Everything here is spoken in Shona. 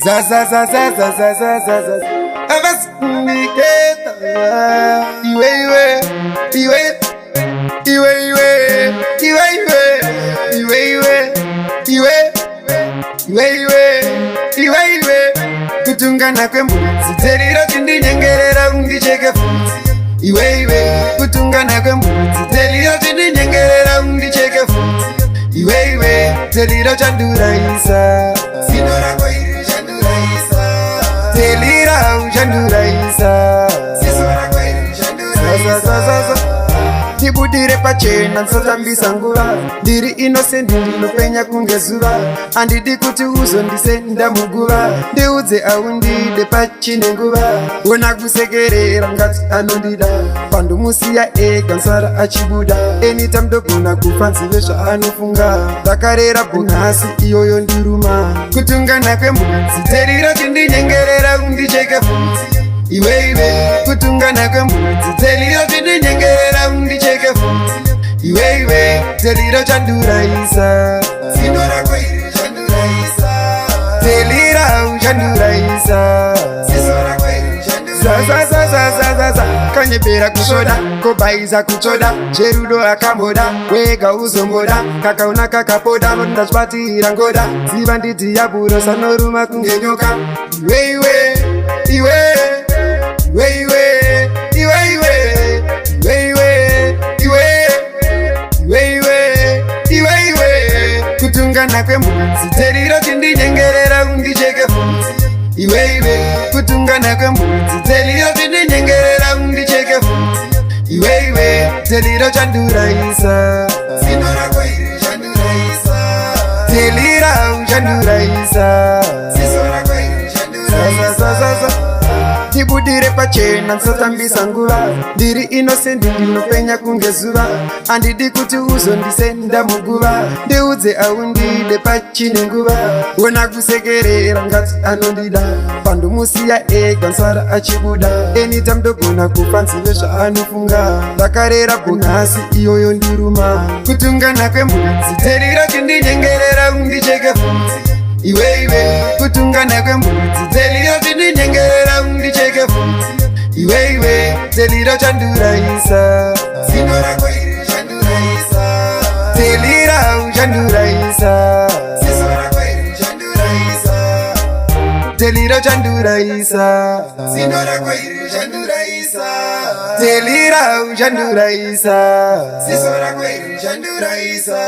za za za za za za za za za avasiketa iwe iwe iwe iwe iwe iwe iwe iwe iwe iwe iwe iwe kutungana kwembudzi dzeriro chindinyengerera undicheke fudzi iwe iwe kutungana kwembudzi dzeriro chindinyengerera undicheke fudzi iwe iwe dzeriro chanduraisa zino rako iri chanduraisa dzerira uchanduraisa ziso rako iri chanduraisa tibudire pachena nsatambisa nguva ndiri inosendi ndinopenya kunge zuva handidi kuti uzondisenda muguva ndiudze aundide pachine nguva wona kusekerera ngati anondida pandomusiya ega nsara achibuda anytime ndogona kufa nzive zvaanofunga ndakarera bunhasi iyoyo ndiruma kutungana kwembudzi dzeriro chindinyengerera undicheke fudzi iwe iwe kutungana kwembudzi dzeriro chindinyengerera undicheke fudzi iwe iwe dzeriro chanduraisa zino rako iri chanduraisa dzerira uchanduraisa ziso rako iri chanduraisa kanyepera kusvoda kobaisa kutsoda cherudo akamboda wega uzomboda kakaona kakapoda ndazvibatira ngoda ziva ndidzi yaburo sanoruma kunge nyoka iwe iwe iwe kutungana kwembudzi dzeriro chindinyengerera undicheke fudzi iwe iwe kutungana kwembudzi dzeriro chindinyengerera undicheke fudzi iwe iwe dzeriro chanduraisa zino rako iri chanduraisa dzerira uchanduraisa ziso rako iri chanduraisa tibudire pachena nsatambisa nguva ndiri inosendi ndinopenya kunge zuva handidi kuti uzondisenda muguva ndiudze aundide pachine nguva wona kusekerera ngati anondida pandomusiya ega nsara achibuda anytime ndogona kufa nzive zvaanofunga ndakarera bunhasi iyoyo ndiruma kutungana kwembudzi dzeriro chindinyengerera undicheke fudzi iwe iwe kutungana kwembudzi dzeriro chindinyengerera undicheke fudzi iwe iwe dzeriro chanduraisa zino rako iri chanduraisa dzerira uchanduraisa ziso rako iri chanduraisa dzeriro chanduraisa zino rako iri chanduraisa dzerira uchanduraisa ziso rako iri chanduraisa